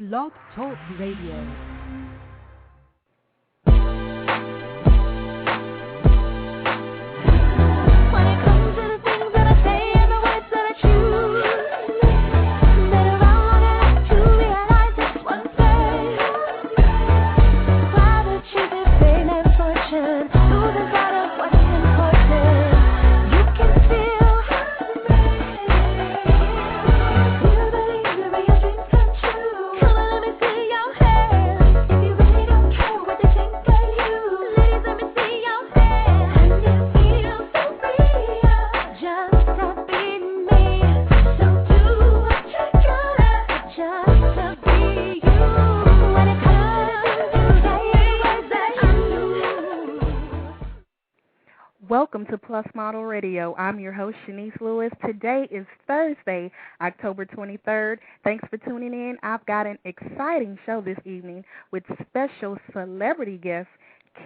Blog Talk Radio. Welcome to Plus Model Radio. I'm your host, Shanice Lewis. Today is Thursday, October 23rd. Thanks for tuning in. I've got an exciting show this evening with special celebrity guest,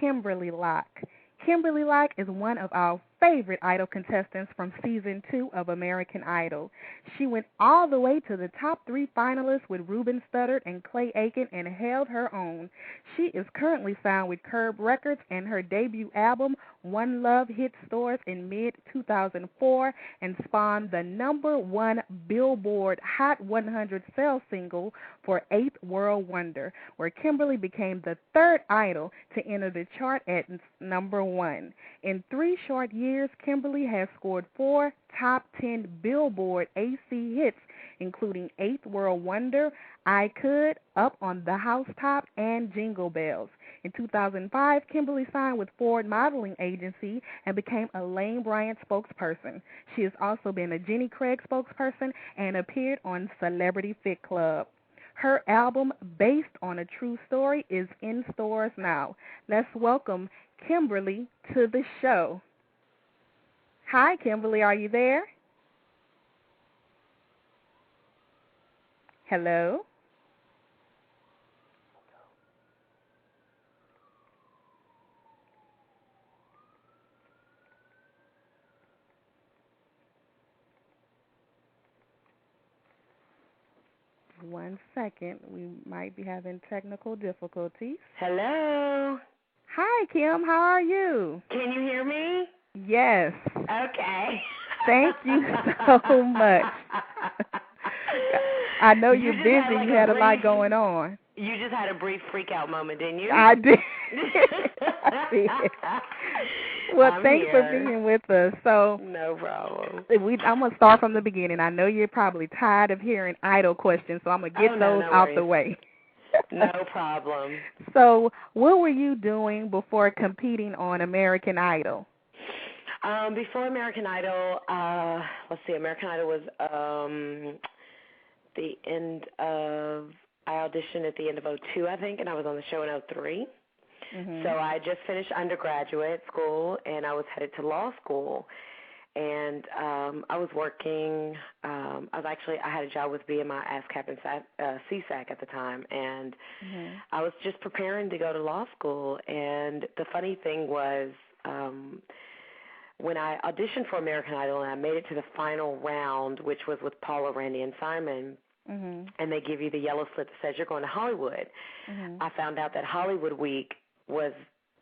Kimberley Locke. Kimberley Locke is one of our favorite Idol contestants from Season 2 of American Idol. She went all the way to the top 3 finalists with Ruben Studdard and Clay Aiken and held her own. She is currently signed with Curb Records, and her debut album, One Love, hit stores in mid-2004 and spawned the #1 Billboard Hot 100 sales single for 8th World Wonder, where Kimberley became the 3rd idol to enter the chart at #1. In 3 short years, Kimberley has scored 4 top 10 Billboard AC hits, including 8th World Wonder, I Could, Up on the Housetop, and Jingle Bells. In 2005, Kimberley signed with Ford Modeling Agency and became a Lane Bryant spokesperson. She has also been a Jenny Craig spokesperson and appeared on Celebrity Fit Club. Her album, based on a true story, is in stores now. Let's welcome Kimberley to the show. Hi, Kimberley. Are you there? Hello? One second. We might be having technical difficulties. Hello. Hi, Kim. How are you? Can you hear me? Yes. Okay. Thank you so much. I know you're busy. You had a lot going on. You just had a brief freak out moment, didn't you? I did. I did. Well, thanks for being with us. So, no problem. I'm going to start from the beginning. I know you're probably tired of hearing idol questions, so I'm going to get those out the way. No problem. So, what were you doing before competing on American Idol? Before American Idol, let's see, American Idol was the end of, I auditioned at the end of 2002, I think, and I was on the show in 2003. Mm-hmm. So I just finished undergraduate school, and I was headed to law school. And I was working, I had a job with BMI ASCAP and CSAC at the time, and I was just preparing to go to law school. And the funny thing was, when I auditioned for American Idol and I made it to the final round, which was with Paula, Randy, and Simon, and they give you the yellow slip that says you're going to Hollywood, I found out that Hollywood Week was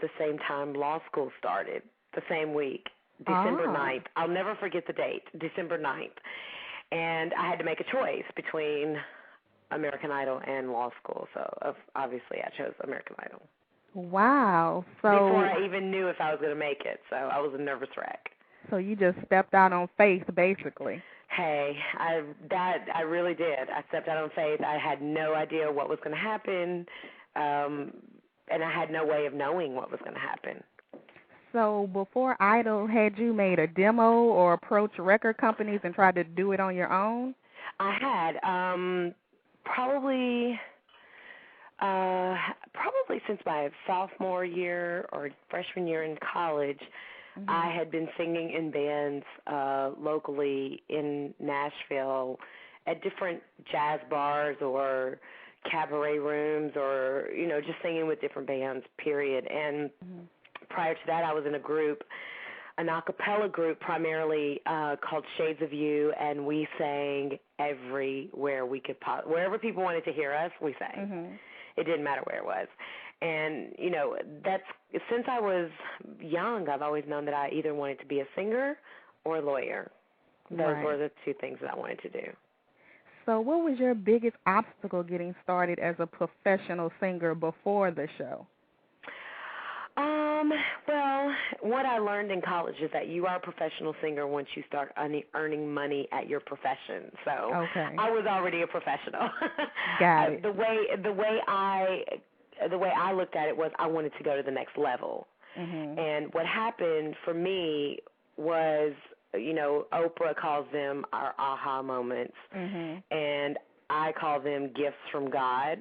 the same time law school started, the same week, December 9th. I'll never forget the date, December 9th. And I had to make a choice between American Idol and law school, so obviously I chose American Idol. Wow. So before I even knew if I was going to make it, so I was a nervous wreck. So you just stepped out on faith, basically. Hey, I really did. I stepped out on faith. I had no idea what was going to happen, and I had no way of knowing what was going to happen. So before Idol, had you made a demo or approached record companies and tried to do it on your own? I had, probably since my sophomore year or freshman year in college, I had been singing in bands locally in Nashville at different jazz bars or cabaret rooms, or, just singing with different bands, period. And prior to that, I was in a group an a cappella group primarily called Shades of You, and we sang everywhere we could wherever people wanted to hear us, we sang. Mm-hmm. It didn't matter where it was. And, that's since I was young, I've always known that I either wanted to be a singer or a lawyer. Those were the two things that I wanted to do. So what was your biggest obstacle getting started as a professional singer before the show? Well, what I learned in college is that you are a professional singer once you start earning money at your profession. So I was already a professional. Got it. The way I looked at it was I wanted to go to the next level. Mm-hmm. And what happened for me was, Oprah calls them our aha moments, mm-hmm. and I call them gifts from God.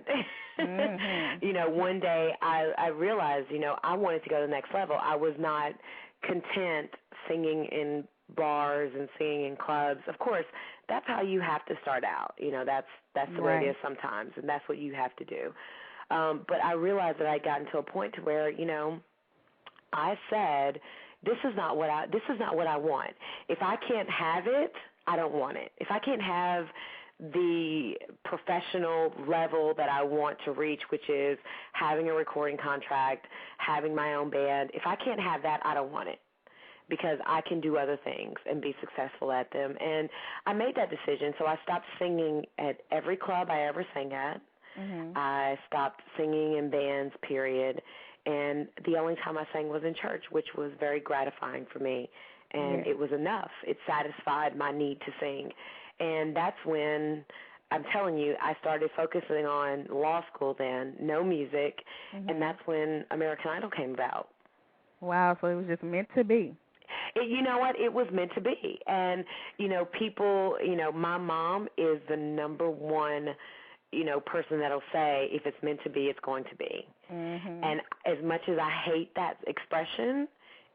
Mm-hmm. One day I realized, I wanted to go to the next level. I was not content singing in bars and singing in clubs. Of course, that's how you have to start out. That's the way it is sometimes, and that's what you have to do. But I realized that I'd gotten to a point to where, I said, this is not what I want. If I can't have it, I don't want it. If I can't have the professional level that I want to reach, which is having a recording contract, having my own band, if I can't have that, I don't want it, because I can do other things and be successful at them. And I made that decision, so I stopped singing at every club I ever sang at. Mm-hmm. I stopped singing in bands, period, and the only time I sang was in church, which was very gratifying for me, and it was enough. It satisfied my need to sing. And that's when, I'm telling you, I started focusing on law school then, no music, and that's when American Idol came about. Wow, so it was just meant to be. You know what? It was meant to be. And, people, my mom is the number one, person that'll say, if it's meant to be, it's going to be. Mm-hmm. And as much as I hate that expression,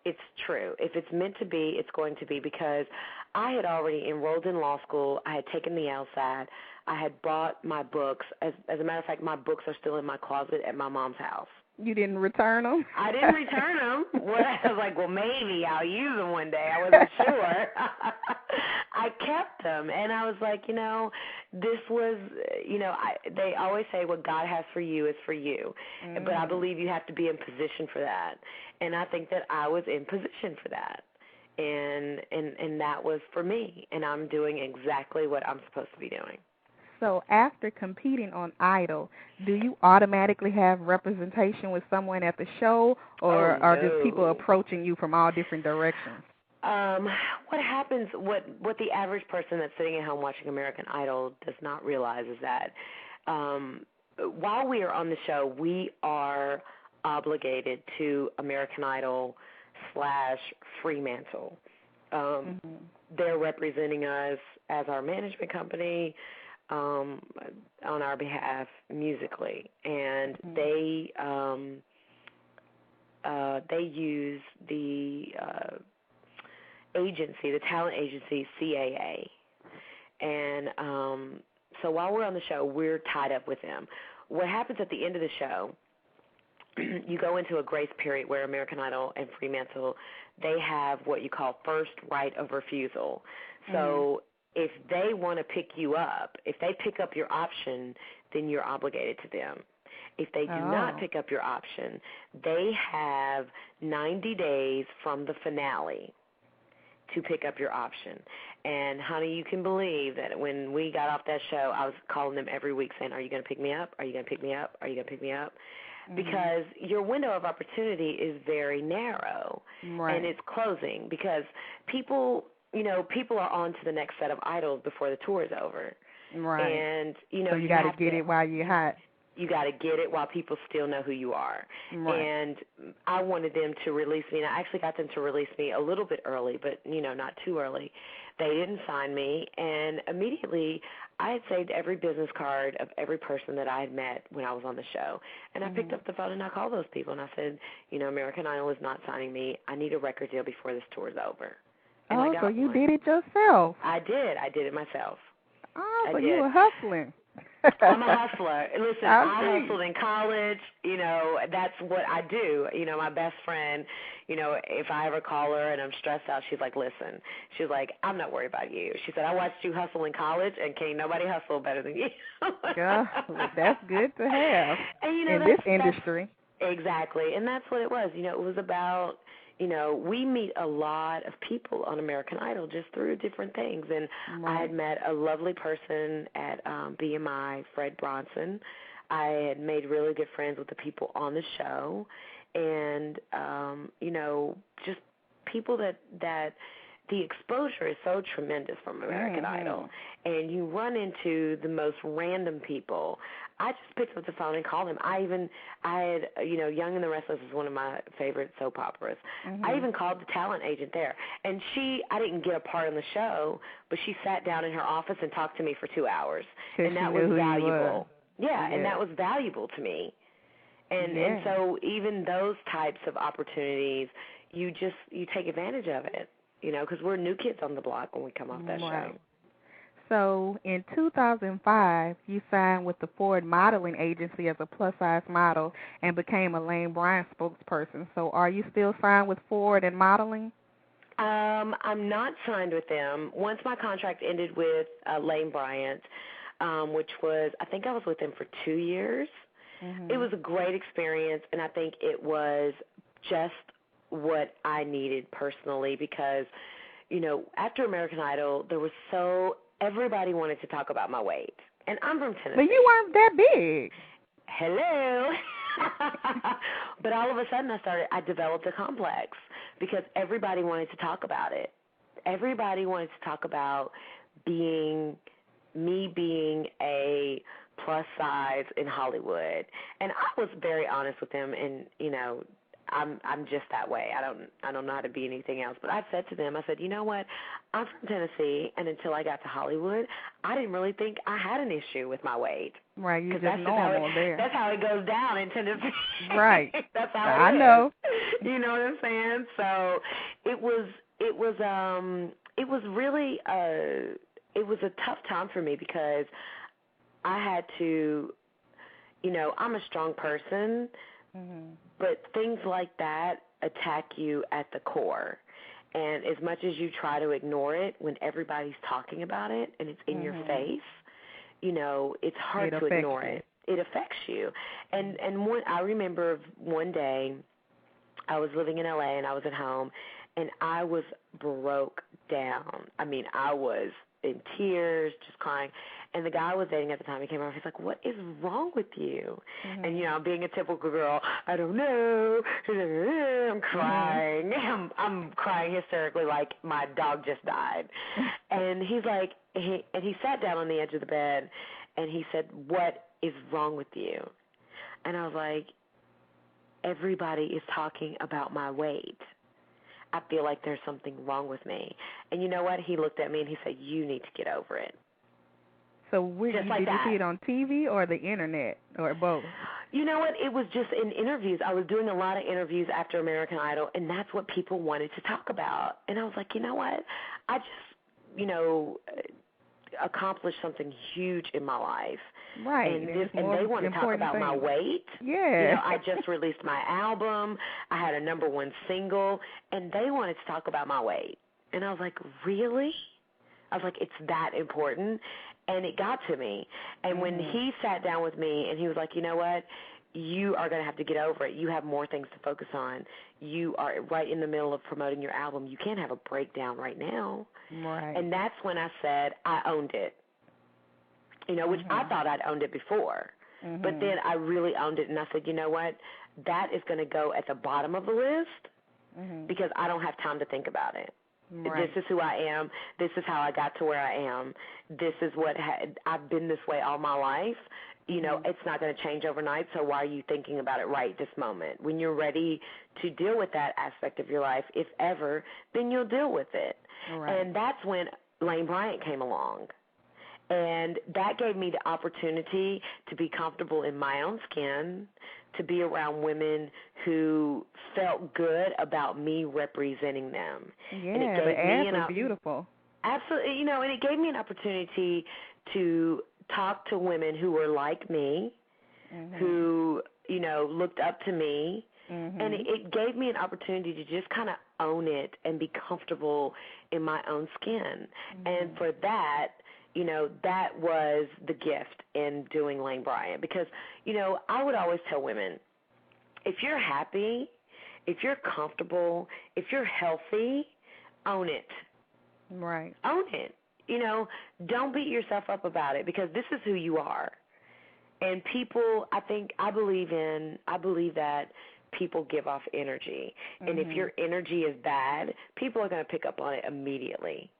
it's true. If it's meant to be, it's going to be, because I had already enrolled in law school. I had taken the LSAT. I had bought my books. As a matter of fact, my books are still in my closet at my mom's house. You didn't return them? I didn't return them. Well, I was like, well, maybe I'll use them one day. I wasn't sure. I kept them, and I was like, this was, they always say what God has for you is for you. Mm-hmm. But I believe you have to be in position for that. And I think that I was in position for that. And that was for me, and I'm doing exactly what I'm supposed to be doing. So after competing on Idol, do you automatically have representation with someone at the show, or are just people approaching you from all different directions? What happens, what the average person that's sitting at home watching American Idol does not realize is that while we are on the show, we are obligated to American Idol / Fremantle. They're representing us as our management company, on our behalf musically, and they use the agency, the talent agency, CAA, and so while we're on the show, we're tied up with them. What happens at the end of the show, you go into a grace period where American Idol and Fremantle, they have what you call first right of refusal. So if they want to pick you up, if they pick up your option, then you're obligated to them. If they do not pick up your option, they have 90 days from the finale to pick up your option. And, honey, you can believe that when we got off that show, I was calling them every week saying, are you going to pick me up? Are you going to pick me up? Are you going to pick me up? Because your window of opportunity is very narrow, and it's closing, because people are on to the next set of idols before the tour is over. Right. And, so you got to get it while you're hot. You got to get it while people still know who you are. Right. And I wanted them to release me, and I actually got them to release me a little bit early, but, not too early. They didn't sign me, and immediately I had saved every business card of every person that I had met when I was on the show. And I picked up the phone and I called those people, and I said, American Idol is not signing me. I need a record deal before this tour is over. And so you did it yourself. I did. I did it myself. Oh, so you were hustling. I'm a hustler. Listen, I hustled in college. That's what I do. My best friend, if I ever call her and I'm stressed out, she's like, listen. She's like, I'm not worried about you. She said, I watched you hustle in college, and can't nobody hustle better than you. Yeah, that's good to have in this industry. Exactly, and that's what it was. It was about, we meet a lot of people on American Idol just through different things. And I had met a lovely person at BMI, Fred Bronson. I had made really good friends with the people on the show, and just people that the exposure is so tremendous from American Idol, and you run into the most random people. I just picked up the phone and called him. I had, Young and the Restless is one of my favorite soap operas. I even called the talent agent there, and I didn't get a part in the show, but she sat down in her office and talked to me for 2 hours, and that was valuable. Yeah, and that was valuable to me. And so even those types of opportunities, you take advantage of it. Because we're new kids on the block when we come off that show. So in 2005, you signed with the Ford Modeling Agency as a plus-size model and became a Lane Bryant spokesperson. So are you still signed with Ford and modeling? I'm not signed with them. Once my contract ended with Lane Bryant, which was, I think I was with them for 2 years. It was a great experience, and I think it was just what I needed personally because, after American Idol, everybody wanted to talk about my weight. And I'm from Tennessee. But you weren't that big. Hello. But all of a sudden I developed a complex because everybody wanted to talk about it. Everybody wanted to talk about me being a plus size in Hollywood. And I was very honest with them, and, I'm just that way. I don't know how to be anything else. But I said to them, you know what? I'm from Tennessee, and until I got to Hollywood, I didn't really think I had an issue with my weight. Right, you just normal there. That's how it goes down in Tennessee. Right. That's how I know. You know what I'm saying? So it was really it was a tough time for me because I had to, I'm a strong person. But things like that attack you at the core. And as much as you try to ignore it, when everybody's talking about it and it's in your face, it's hard to ignore it. It affects you. And I remember one day I was living in L.A. and I was at home, and I was broke down. I mean, I was in tears, just crying. And the guy I was dating at the time, he came over, he's like, what is wrong with you? And, being a typical girl, I don't know. I'm crying. I'm crying hysterically like my dog just died. And he's like, he sat down on the edge of the bed, and he said, what is wrong with you? And I was like, everybody is talking about my weight. I feel like there's something wrong with me. And you know what? He looked at me and he said, you need to get over it. So did you see it on TV or the Internet or both? You know what? It was just in interviews. I was doing a lot of interviews after American Idol, and that's what people wanted to talk about. And I was like, you know what? I just, accomplished something huge in my life. Right. And they want to talk about my weight. Yeah. I just released my album. I had a #1 single, and they wanted to talk about my weight. And I was like, really? I was like, it's that important? And it got to me. And when he sat down with me and he was like, you know what, you are going to have to get over it. You have more things to focus on. You are right in the middle of promoting your album. You can't have a breakdown right now. Right. And that's when I said I owned it, which I thought I'd owned it before. But then I really owned it, and I said, you know what, that is going to go at the bottom of the list because I don't have time to think about it. Right. This is who I am. This is how I got to where I am. This is I've been this way all my life. It's not going to change overnight, so why are you thinking about it right this moment? When you're ready to deal with that aspect of your life, if ever, then you'll deal with it. Right. And that's when Lane Bryant came along. And that gave me the opportunity to be comfortable in my own skin, to be around women who felt good about me representing them. Yeah, and the ads are beautiful. Absolutely, and it gave me an opportunity to talk to women who were like me, who, looked up to me, and it gave me an opportunity to just kind of own it and be comfortable in my own skin. And for that, that was the gift in doing Lane Bryant, because, I would always tell women, if you're happy, if you're comfortable, if you're healthy, own it. Right. Own it. Don't beat yourself up about it, because this is who you are. And people, I believe that people give off energy. And if your energy is bad, people are going to pick up on it immediately.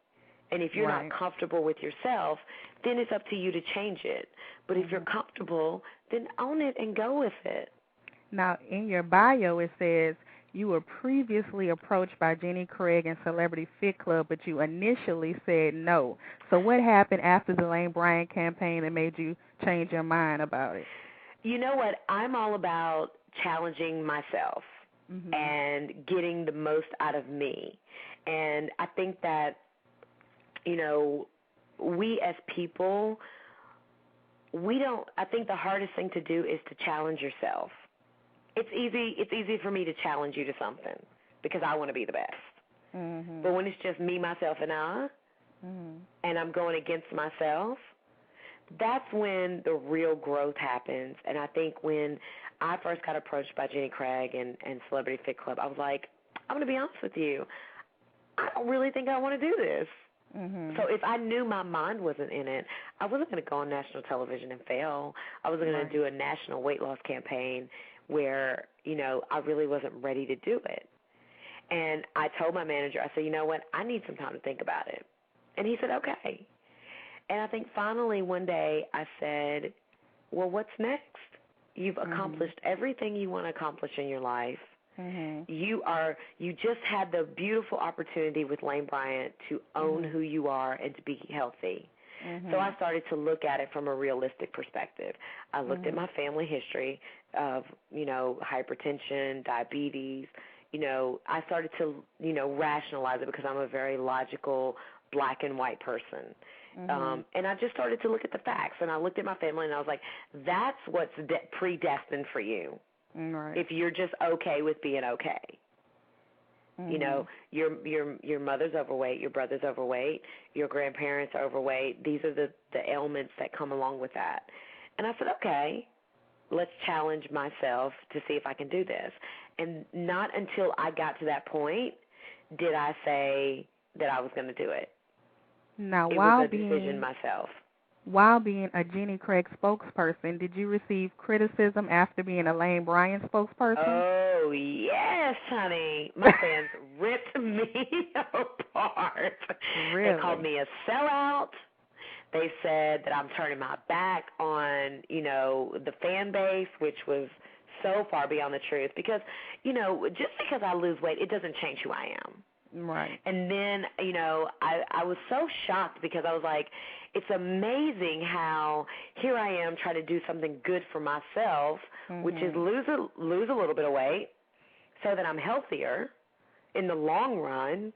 And if you're not comfortable with yourself, then it's up to you to change it. But if you're comfortable, then own it and go with it. Now, in your bio, it says you were previously approached by Jenny Craig and Celebrity Fit Club, but you initially said no. So what happened after the Lane Bryant campaign that made you change your mind about it? You know what? I'm all about challenging myself and getting the most out of me. And I think that, we as people, I think the hardest thing to do is to challenge yourself. It's easy for me to challenge you to something because I want to be the best. But when it's just me, myself, and I, and I'm going against myself, that's when the real growth happens. And I think when I first got approached by Jenny Craig and Celebrity Fit Club, I was like, I'm going to be honest with you, I don't really think I want to do this. So if I knew my mind wasn't in it, I wasn't going to go on national television and fail. I wasn't going to do a national weight loss campaign where, I really wasn't ready to do it. And I told my manager, I said, you know what, I need some time to think about it. And he said, okay. And I think finally one day I said, well, what's next? You've accomplished everything you want to accomplish in your life. You just had the beautiful opportunity with Lane Bryant to own who you are and to be healthy. So I started to look at it from a realistic perspective. I looked at my family history of, hypertension, diabetes. I started to, rationalize it because I'm a very logical black and white person. And I just started to look at the facts, and I looked at my family, and I was like, that's what's predestined for you. If you're just okay with being okay. Your mother's overweight, your brother's overweight, your grandparents are overweight. These are the ailments that come along with that. And I said, okay, let's challenge myself to see if I can do this. And not until I got to that point did I say that I was going to do it. Now, it was a decision myself. While being a Jenny Craig spokesperson, did you receive criticism after being a Lane Bryant spokesperson? Oh, yes, honey. My fans ripped me apart. Really? They called me a sellout. They said that I'm turning my back on, the fan base, which was so far beyond the truth. Because, just because I lose weight, it doesn't change who I am. Right. And then, I was so shocked because I was like, it's amazing how here I am trying to do something good for myself, which is lose a little bit of weight so that I'm healthier in the long run.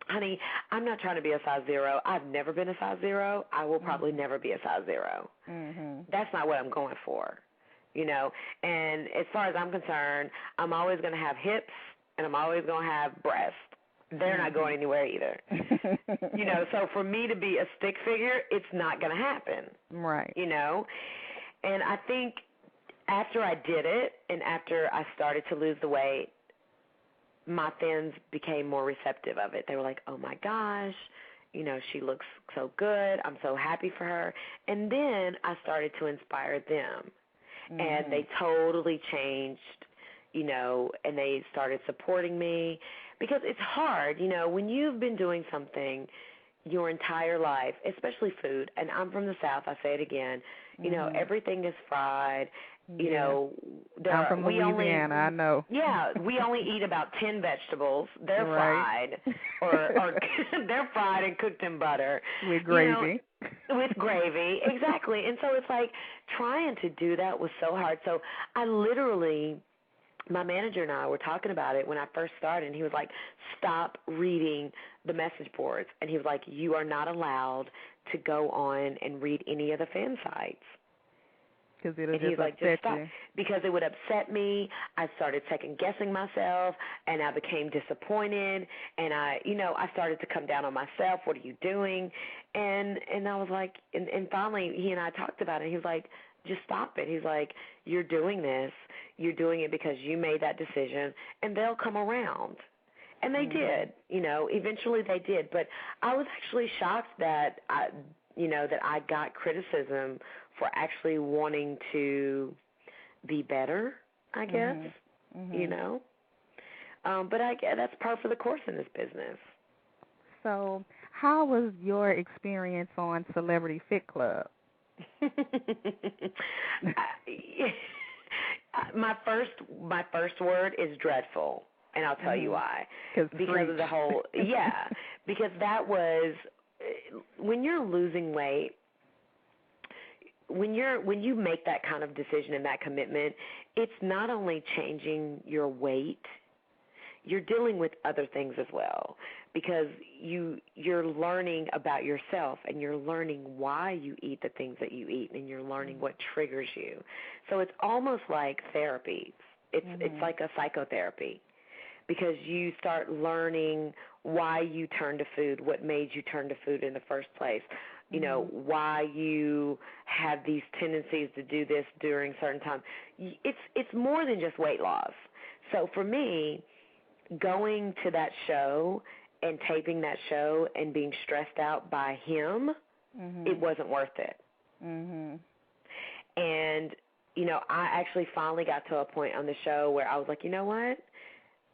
Honey, I'm not trying to be a size 0. I've never been a size 0. I will probably never be a size 0. That's not what I'm going for, And as far as I'm concerned, I'm always going to have hips and I'm always going to have breasts. They're not going anywhere either. So for me to be a stick figure, it's not going to happen. Right. And I think after I did it and after I started to lose the weight, my fans became more receptive of it. They were like, oh, my gosh, she looks so good. I'm so happy for her. And then I started to inspire them. And they totally changed, and they started supporting me. Because it's hard, when you've been doing something your entire life, especially food, and I'm from the South, I say it again, everything is fried. I'm from Louisiana, I know. Yeah, we only eat about 10 vegetables. They're fried, or they're fried and cooked in butter. With gravy. With gravy, exactly. And so it's like trying to do that was so hard. So I literally... my manager and I were talking about it when I first started, and he was like, stop reading the message boards. And he was like, you are not allowed to go on and read any of the fan sites. Because it'll and he's like, upset just stop. you. Because it would upset me. I started second-guessing myself, and I became disappointed, and I started to come down on myself. What are you doing? And I was like, and finally he and I talked about it, and he was like, just stop it. He's like, you're doing this. You're doing it because you made that decision, and they'll come around. And they did, eventually they did. But I was actually shocked that I got criticism for actually wanting to be better, I guess, But I guess that's par for the course in this business. So how was your experience on Celebrity Fit Club? My first word is dreadful, and I'll tell you why. Because of the whole, because that was, when you're losing weight, when you make that kind of decision and that commitment, it's not only changing your weight, you're dealing with other things as well, because you're learning about yourself, and you're learning why you eat the things that you eat, and you're learning what triggers you. So it's almost like therapy. It's like a psychotherapy, because you start learning why you turn to food, what made you turn to food in the first place, why you have these tendencies to do this during certain times. It's more than just weight loss. So for me, going to that show and taping that show and being stressed out by him, it wasn't worth it. And, I actually finally got to a point on the show where I was like, you know what?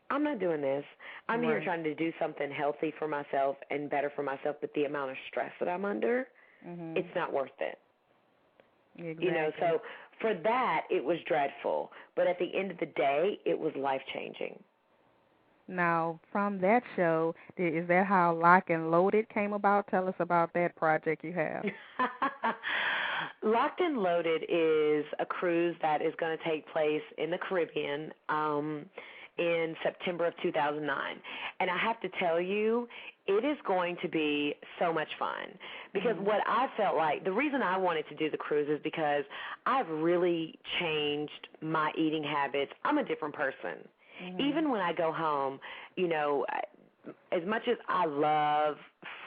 I'm not doing this. I'm here trying to do something healthy for myself and better for myself, but the amount of stress that I'm under, it's not worth it. Exactly. So for that, it was dreadful. But at the end of the day, it was life-changing. Now, from that show, is that how Lock and Loaded came about? Tell us about that project you have. Locked and Loaded is a cruise that is going to take place in the Caribbean in September of 2009. And I have to tell you, it is going to be so much fun, because what I felt like, the reason I wanted to do the cruise is because I've really changed my eating habits. I'm a different person. Even when I go home, as much as I love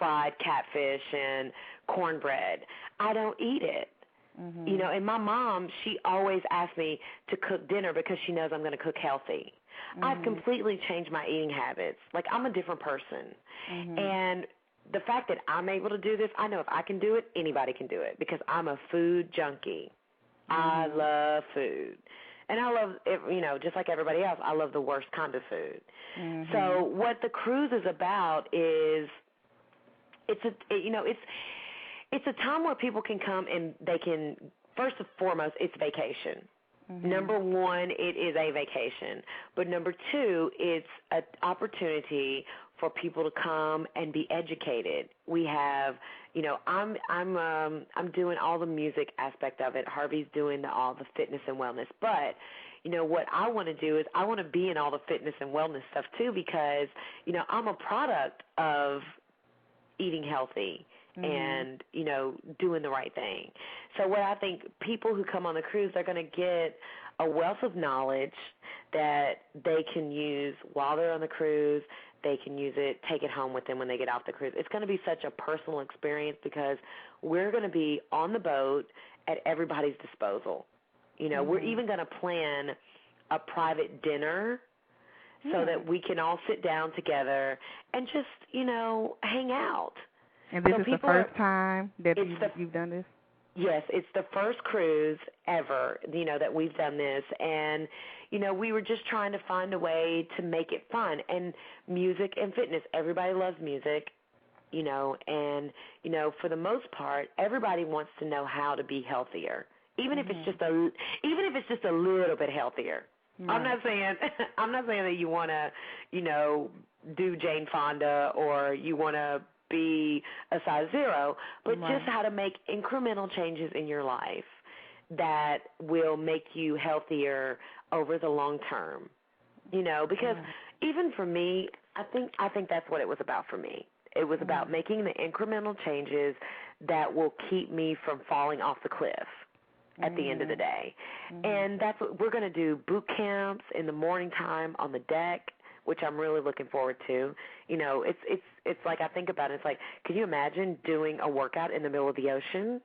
fried catfish and cornbread, I don't eat it. And my mom, she always asks me to cook dinner because she knows I'm going to cook healthy. I've completely changed my eating habits. Like, I'm a different person. And the fact that I'm able to do this, I know if I can do it, anybody can do it, because I'm a food junkie. I love food. And I love, just like everybody else, I love the worst kind of food. So what the cruise is about is, it's a time where people can come and they can, first and foremost, it's vacation. Number one, it is a vacation. But number two, it's an opportunity for people to come and be educated. We have, I'm doing all the music aspect of it. Harvey's doing all the fitness and wellness. But, what I want to do is I want to be in all the fitness and wellness stuff too, because, I'm a product of eating healthy and, doing the right thing. So what I think, people who come on the cruise, they're going to get a wealth of knowledge that they can use while they're on the cruise. They can use it, take it home with them when they get off the cruise. It's going to be such a personal experience, because we're going to be on the boat at everybody's disposal. We're even going to plan a private dinner so that we can all sit down together and just, hang out. And this is the first time that you've done this? Yes, it's the first cruise ever, that we've done this. And, we were just trying to find a way to make it fun. And music and fitness, everybody loves music, and, for the most part, everybody wants to know how to be healthier, even if it's just a little bit healthier. Right. I'm not saying that you want to, do Jane Fonda, or you want to be a size 0, but just how to make incremental changes in your life that will make you healthier over the long term. Because even for me, I think that's what it was about for me. It was about making the incremental changes that will keep me from falling off the cliff at the end of the day. And that's what we're going to do, boot camps in the morning time on the deck, which I'm really looking forward to. You know, it's like I think about it, it's like, can you imagine doing a workout in the middle of the ocean?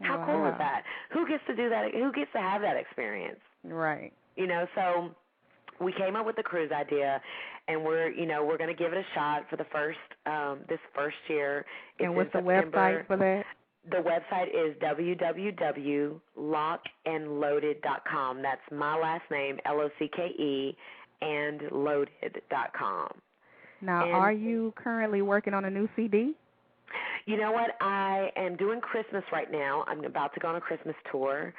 How cool is that? Who gets to do that? Who gets to have that experience? Right. You know, so we came up with the cruise idea, and we're going to give it a shot for the this first year. It's and what's the September. Website for that? The website is www.lockeandloaded.com. That's my last name, LOCKE, and loaded.com. Now, are you currently working on a new CD? You know what? I am doing Christmas right now. I'm about to go on a Christmas tour.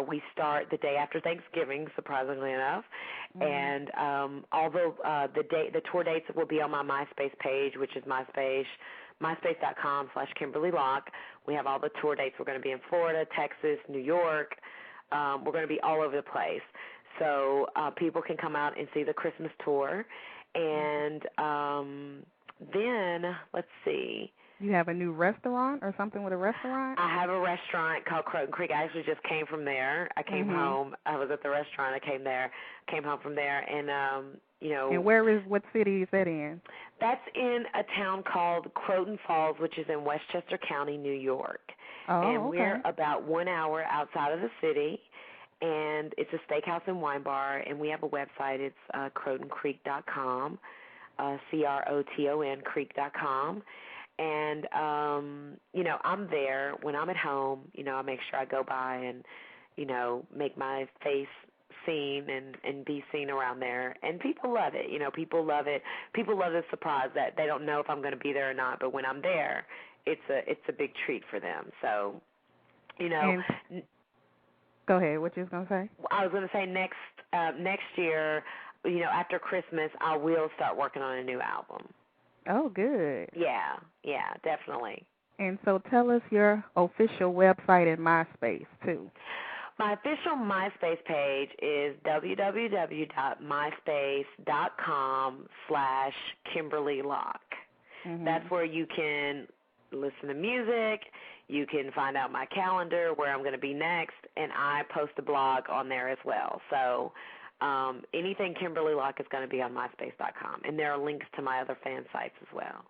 We start the day after Thanksgiving, surprisingly enough. And although the tour dates will be on my MySpace page, which is myspace.com/Kimberley Locke. We have all the tour dates. We're going to be in Florida, Texas, New York. We're going to be all over the place. So people can come out and see the Christmas tour. And then, let's see. You have a new restaurant or something with a restaurant? I have a restaurant called Croton Creek. I actually just came from there. I came home. I was at the restaurant. I came home from there. And, And what city is that in? That's in a town called Croton Falls, which is in Westchester County, New York. Oh, and we're about 1 hour outside of the city. And it's a steakhouse and wine bar. And we have a website. It's crotoncreek.com, CROTON creek.com. And, I'm there when I'm at home. I make sure I go by and, make my face seen and be seen around there. And people love it. People love it. People love the surprise that they don't know if I'm going to be there or not. But when I'm there, it's a big treat for them. So, And, go ahead. What you was going to say? I was going to say next year, after Christmas, I will start working on a new album. Oh, good. Yeah, definitely. And so tell us your official website and MySpace, too. My official MySpace page is www.myspace.com/Kimberley Locke. That's where you can listen to music, you can find out my calendar, where I'm going to be next, and I post a blog on there as well. So anything Kimberley Locke is going to be on myspace.com, and there are links to my other fan sites as well.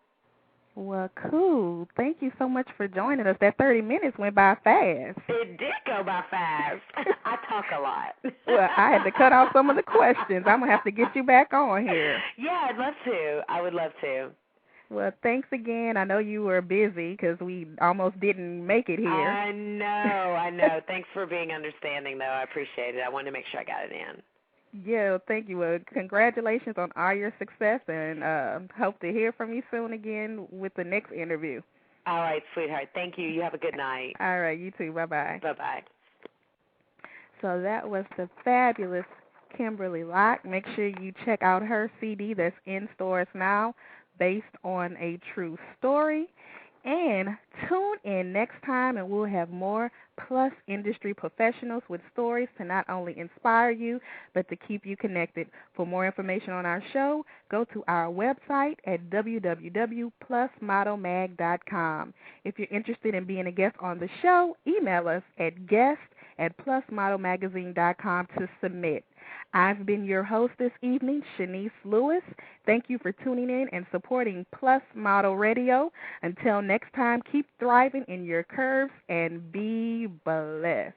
Well, cool. Thank you so much for joining us. That 30 minutes went by fast. It did go by fast. I talk a lot. Well, I had to cut off some of the questions. I'm going to have to get you back on here. Yeah, I'd love to. I would love to. Well, thanks again. I know you were busy because we almost didn't make it here. I know. Thanks for being understanding, though. I appreciate it. I wanted to make sure I got it in. Yeah, thank you. Well, congratulations on all your success, and hope to hear from you soon again with the next interview. All right, sweetheart. Thank you. You have a good night. All right, you too. Bye-bye. Bye-bye. So that was the fabulous Kimberley Locke. Make sure you check out her CD that's in stores now, based on a true story. And tune in next time, and we'll have more Plus industry professionals with stories to not only inspire you, but to keep you connected. For more information on our show, go to our website at www.plusmodelmag.com. If you're interested in being a guest on the show, email us at guest@plusmodelmagazine.com to submit. I've been your host this evening, Shanice Lewis. Thank you for tuning in and supporting Plus Model Radio. Until next time, keep thriving in your curves and be blessed.